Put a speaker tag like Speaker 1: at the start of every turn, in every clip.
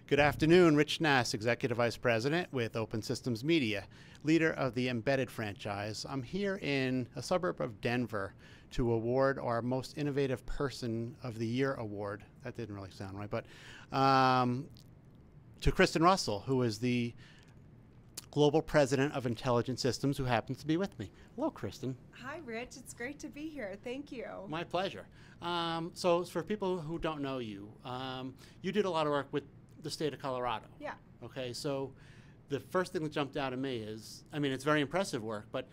Speaker 1: Good afternoon, Rich Nass, Executive Vice President with Open Systems Media, leader of the Embedded franchise. I'm here in a suburb of Denver to award our Most Innovative Person of the Year award. That didn't really sound right, but to Kristin Russell, who is the Global President of Intelligent Systems, who happens to be with me. Hello, Kristin.
Speaker 2: Hi, Rich. It's great to be here. Thank you.
Speaker 1: My pleasure. So for people who don't know you, you did a lot of work with the state of Colorado.
Speaker 2: Yeah.
Speaker 1: Okay, so the first thing that jumped out at me is, I mean, it's very impressive work, but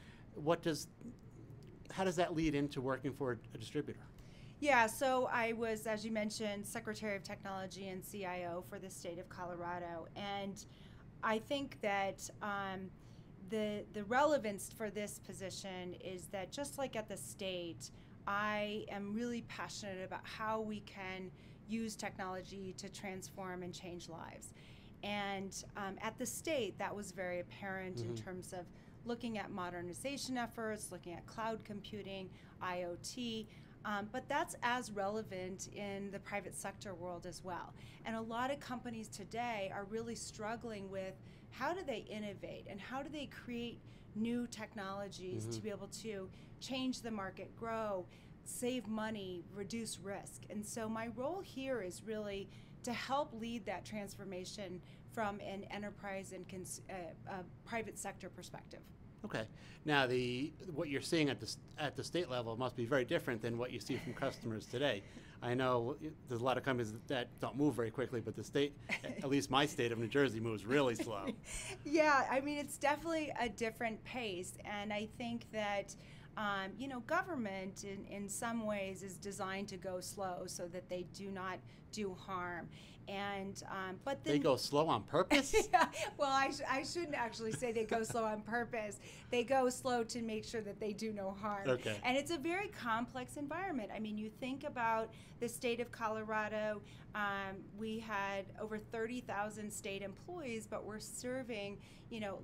Speaker 1: how does that lead into working for a distributor?
Speaker 2: Yeah, so I was, as you mentioned, Secretary of Technology and CIO for the state of Colorado. And I think that the relevance for this position is that just like at the state, I am really passionate about how we can use technology to transform and change lives. And at the state, that was very apparent in terms of looking at modernization efforts, looking at cloud computing, IoT, but that's as relevant in the private sector world as well. And a lot of companies today are really struggling with how do they innovate and how do they create new technologies to be able to change the market, grow, save money, reduce risk. And so my role here is really to help lead that transformation from an enterprise and private sector perspective.
Speaker 1: Okay. Now, what you're seeing at the state level must be very different than what you see from customers today. I know there's a lot of companies that don't move very quickly, but the state, at least my state of New Jersey, moves really slow.
Speaker 2: Yeah, I mean, it's definitely a different pace, and I think that government in some ways is designed to go slow so that they do not do harm. And but then,
Speaker 1: they go slow on purpose?
Speaker 2: Yeah, well, I shouldn't actually say they go slow on purpose. They go slow to make sure that they do no harm.
Speaker 1: Okay.
Speaker 2: And it's a very complex environment. I mean, you think about the state of Colorado, we had over 30,000 state employees, but we're serving,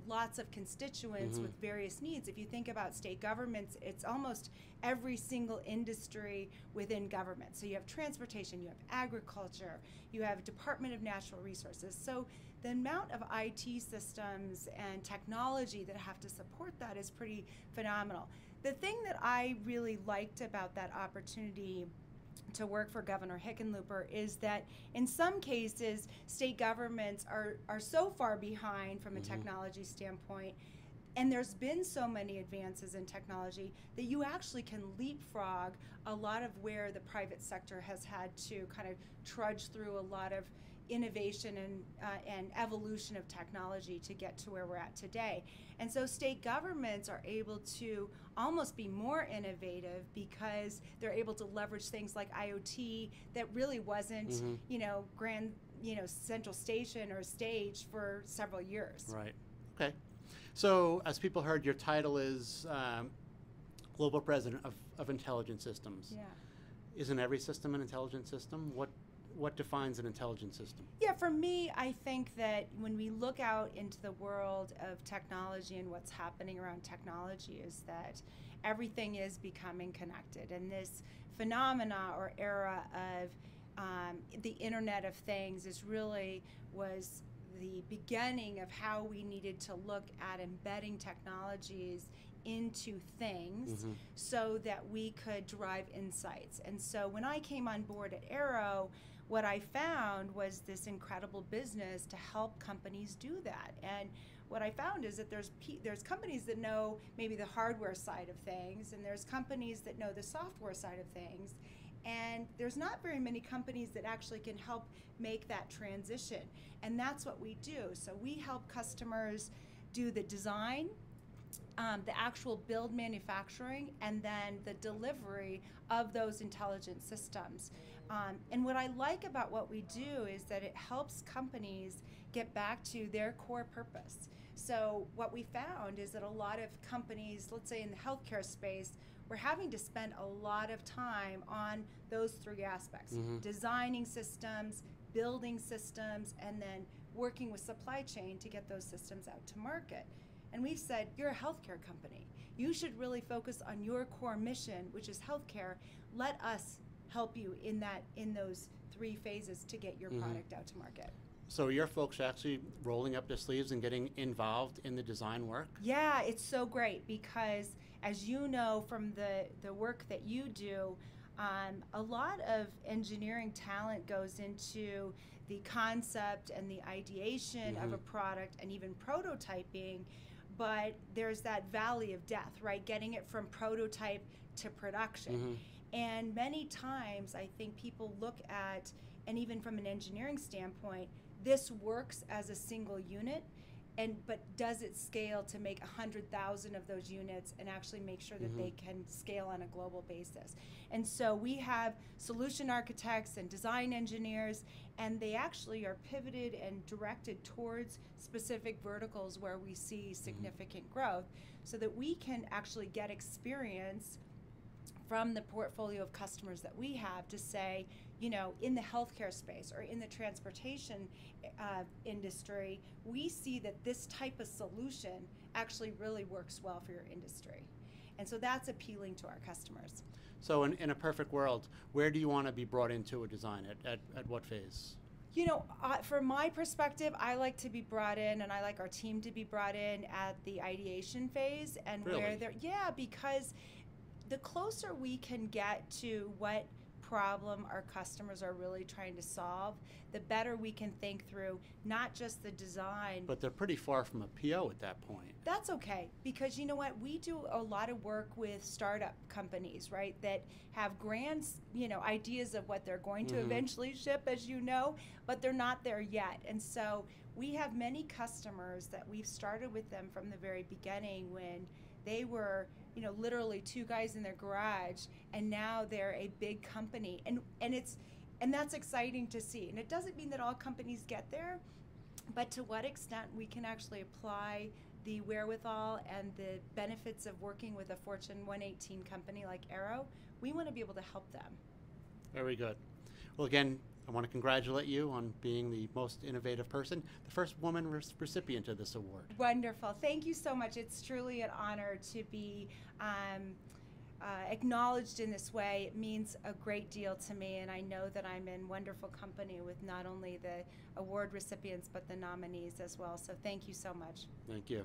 Speaker 2: lots of constituents with various needs. If you think about state governments, it's almost every single industry within government. So you have transportation, you have agriculture, you have Department of Natural Resources. So the amount of IT systems and technology that have to support that is pretty phenomenal. The thing that I really liked about that opportunity to work for Governor Hickenlooper is that in some cases, state governments are so far behind from a technology standpoint, and there's been so many advances in technology that you actually can leapfrog a lot of where the private sector has had to kind of trudge through a lot of innovation and evolution of technology to get to where we're at today. And so state governments are able to almost be more innovative because they're able to leverage things like IoT that really wasn't, grand, central station or stage for several years.
Speaker 1: Right. Okay. So, as people heard, your title is Global President of Intelligent Systems.
Speaker 2: Yeah.
Speaker 1: Isn't every system an intelligent system? What defines an intelligent system?
Speaker 2: Yeah, for me, I think that when we look out into the world of technology and what's happening around technology is that everything is becoming connected. And this phenomena or era of the Internet of Things was the beginning of how we needed to look at embedding technologies into things so that we could derive insights. And so when I came on board at Arrow, what I found was this incredible business to help companies do that. And what I found is that there's companies that know maybe the hardware side of things, and there's companies that know the software side of things. And there's not very many companies that actually can help make that transition. And that's what we do. So we help customers do the design, the actual build manufacturing, and then the delivery of those intelligent systems. And what I like about what we do is that it helps companies get back to their core purpose. So what we found is that a lot of companies, let's say in the healthcare space, we're having to spend a lot of time on those three aspects: designing systems, building systems, and then working with supply chain to get those systems out to market. And we've said, you're a healthcare company. You should really focus on your core mission, which is healthcare. Let us help you in those three phases to get your product out to market.
Speaker 1: So are your folks actually rolling up their sleeves and getting involved in the design work?
Speaker 2: Yeah, it's so great because, as you know from the work that you do, a lot of engineering talent goes into the concept and the ideation of a product and even prototyping, but there's that valley of death, right? Getting it from prototype to production. And many times I think people look at, and even from an engineering standpoint, this works as a single unit, but does it scale to make 100,000 of those units and actually make sure that they can scale on a global basis? And so we have solution architects and design engineers, and they actually are pivoted and directed towards specific verticals where we see significant growth, so that we can actually get experience from the portfolio of customers that we have to say, you know, in the healthcare space or in the transportation industry, we see that this type of solution actually really works well for your industry. And so that's appealing to our customers.
Speaker 1: So in a perfect world, where do you want to be brought into a design? At what phase?
Speaker 2: You know, from my perspective, I like to be brought in, and I like our team to be brought in at the ideation phase, and
Speaker 1: Really?
Speaker 2: where they're, yeah, because the closer we can get to what problem our customers are really trying to solve, the better we can think through not just the design.
Speaker 1: But they're pretty far from a PO at that point.
Speaker 2: That's okay, because you know what? We do a lot of work with startup companies, right, that have grand, you know, ideas of what they're going to eventually ship, as you know, but they're not there yet. And so we have many customers that we've started with them from the very beginning when they were, you know, literally two guys in their garage, and now they're a big company, and that's exciting to see. And it doesn't mean that all companies get there, but to what extent we can actually apply the wherewithal and the benefits of working with a Fortune 118 company like Arrow, we want to be able to help them.
Speaker 1: Very good. Well, again, I want to congratulate you on being the most innovative person, the first woman recipient of this award.
Speaker 2: Wonderful. Thank you so much. It's truly an honor to be acknowledged in this way. It means a great deal to me, and I know that I'm in wonderful company with not only the award recipients but the nominees as well. So thank you so much.
Speaker 1: Thank you.